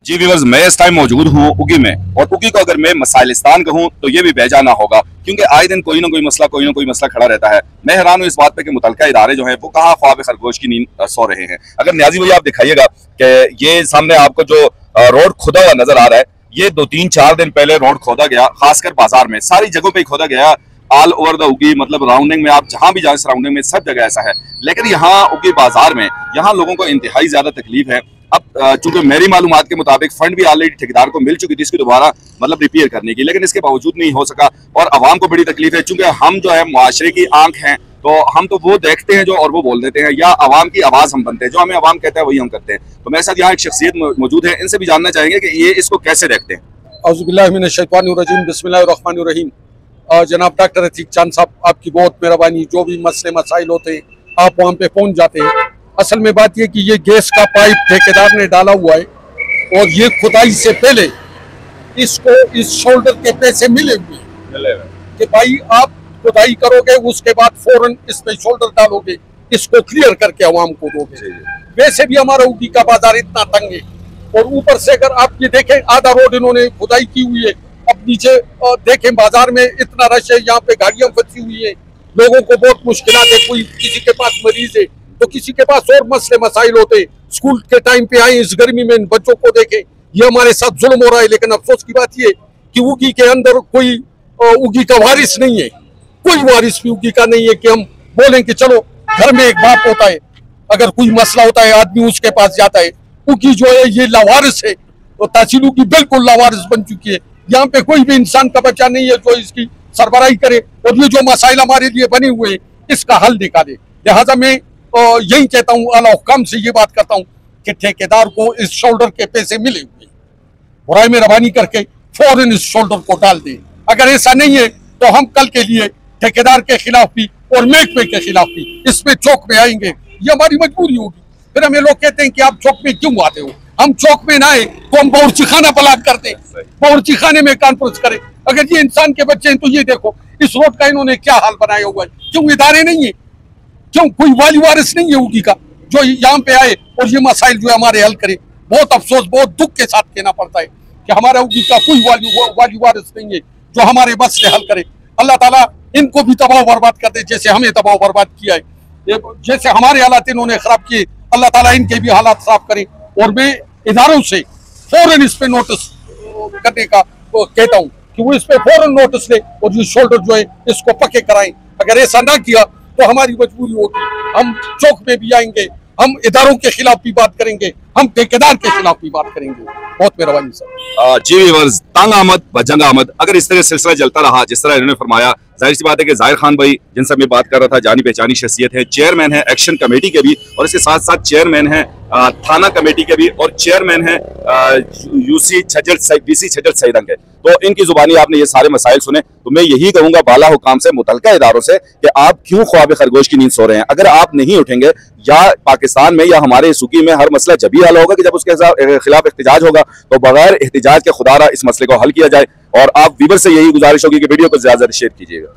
जी viewers, मैं इस time मौजूद हूँ उगी में, और उगी को अगर मैं मसाइलिस्तान कहूँ तो ये भी बेजाना होगा, क्योंकि आए दिन कोई ना कोई मसला खड़ा रहता है। मैं हैरान हूँ इस बात पे कि मुतलका इदारे जो हैं वो कहाँ ख्वाब खरगोश की नींद सो रहे हैं। अगर न्याजी भाई आप दिखाइएगा कि ये सामने आपको जो रोड खुदा हुआ नजर आ रहा है, ये 2-3-4 दिन पहले रोड खोदा गया, खासकर बाजार में सारी जगहों पर खोदा गया। ऑल ओवर द उगी, मतलब राउंडिंग में आप जहां भी जाए सराउंडिंग में सब जगह ऐसा है। लेकिन यहाँ उगी बाजार में यहाँ लोगों को इंतहाई ज्यादा तकलीफ है। अब चूंकि मेरी मालूमात के मुताबिक फंड भी ऑलरेडी ठेकेदार को मिल चुकी थी इसकी दोबारा मतलब रिपेयर करने की, लेकिन इसके बावजूद नहीं हो सका। और आवाम को बड़ी तकलीफ है, चूंकि हम जो है मुआशरे की आंख हैं, तो हम तो वो देखते हैं जो और वो बोल देते हैं, या आवाम की आवाज हम बनते हैं, जो हमें आवाम कहता है वही हम करते हैं। तो मेरे साथ यहाँ एक शख्सियत मौजूद है, इनसे भी जानना चाहेंगे कि ये इसको कैसे देखते हैं। बिस्मिल्लाहिर्रहमानिर्रहीम। जनाब डॉक्टर अतीक चांद साहब, आपकी बहुत मेहरबानी। जो भी मसले मसाइल होते हैं आप वहाँ पे पहुँच जाते हैं। असल में बात यह कि ये गैस का पाइप ठेकेदार ने डाला हुआ है, और ये खुदाई से पहले इसको इस शोल्डर के पैसे मिले हुए हैं कि भाई आप खुदाई करोगे, उसके बाद फौरन इस पे शोल्डर डालोगे, इसको क्लियर करके आवाम को दोगे। वैसे भी हमारा उगी का बाजार इतना तंग है, और ऊपर से अगर आप ये देखें आधा रोड इन्होंने खुदाई की हुई है। अब नीचे देखें बाजार में इतना रश है, यहाँ पे गाड़ियां फंसी हुई है, लोगों को बहुत मुश्किलात है। कोई किसी के पास मरीज है तो किसी के पास और मसले मसाइल होते। स्कूल के टाइम पे आए इस गर्मी में इन बच्चों को देखें, ये हमारे साथ जुल्म हो रहा है। लेकिन अफसोस की बात ये कि उगी के अंदर कोई उगी का वारिस नहीं है, कोई वारिस भी उगी का नहीं है कि हम बोलें कि चलो घर में एक बाप होता है, अगर कोई मसला होता है आदमी उसके पास जाता है। उगी जो है ये लावारिस है, तो तहसील उगी बिल्कुल लावारिस बन चुकी है। यहाँ पे कोई भी इंसान का बच्चा नहीं है जो इसकी सरबराही करे, और ये जो मसाइल हमारे लिए बने हुए हैं इसका हल निकाले। लिहाजा मैं यही कहता हूँ, आला हुक्म से ये बात करता हूँ कि ठेकेदार को इस शोल्डर के पैसे मिले हुए, बराए मेहरबानी करके फौरन इस शोल्डर को डाल दें। अगर ऐसा नहीं है तो हम कल के लिए ठेकेदार के खिलाफ भी और महकमे के खिलाफ भी इसमें चौक में आएंगे। ये हमारी मजबूरी होगी। फिर हमें लोग कहते हैं कि आप चौक में क्यों आते हो? हम चौक में ना आए तो हम बावर्ची खाना ब्लॉक करते हैं, बावर्ची खाने में कॉन्फ्रेंस करें। अगर ये इंसान के बच्चे हैं तो ये देखो इस रोड का इन्होंने क्या हाल बनाया हुआ है। क्यों इदारे नहीं है? क्यों कोई वाली वारिस नहीं है उगी का जो यहाँ पे आए और ये मसाइल जो है हमारे हल करे? बहुत अफसोस, बहुत दुख के साथ कहना पड़ता है कि हमारा उगी का कोई वाली वारिस नहीं है जो हमारे मसले हल करे। अल्लाह ताला इनको भी तबाह बर्बाद कर दे जैसे हमें तबाह बर्बाद किया है। जैसे हमारे हालात इन्होंने खराब किए, अल्लाह ताला इनके भी हालात खराब करे। और मैं इदारों से फौरन इस पे नोटिस करने का कहता हूँ कि वो इस पे फौरन नोटिस ले और ये शोल्डर जो है इसको पक्के कराएं। अगर ऐसा ना किया तो हमारी मजबूरी होगी, हम चौक में भी आएंगे, हम इदारों के खिलाफ भी बात करेंगे, हम ठेकेदार के खिलाफ भी बात करेंगे। बहुत मेहरबानी सर। जी व्यूअर्स, तंग आमद व जंग आमद, अगर इस तरह सिलसिला चलता रहा जिस तरह इन्होंने फरमाया, जाहिर सी बात है कि जाहिर खान भाई जिनसे मैं बात कर रहा था जानी पहचानी शख्सियत है, चेयरमैन है एक्शन कमेटी के भी, और इसके साथ साथ चेयरमैन है थाना कमेटी के भी, और चेयरमैन है वीसी छज्जर सईदंग के। तो इनकी जुबानी आपने ये सारे मसाइल सुने। तो मैं यही कहूंगा बाला हुकाम से, मुतलका इदारों से, कि आप क्यों ख्वाब खरगोश की नींद सो रहे हैं? अगर आप नहीं उठेंगे, या पाकिस्तान में या हमारे सूकी में हर मसला जब ही हल होगा कि जब उसके खिलाफ एहतजाज होगा, तो बगैर एहतजाज के खुदारा इस मसले को हल किया जाए। और आप वीवर से यही गुजारिश होगी कि वीडियो को ज्यादा शेयर कीजिएगा।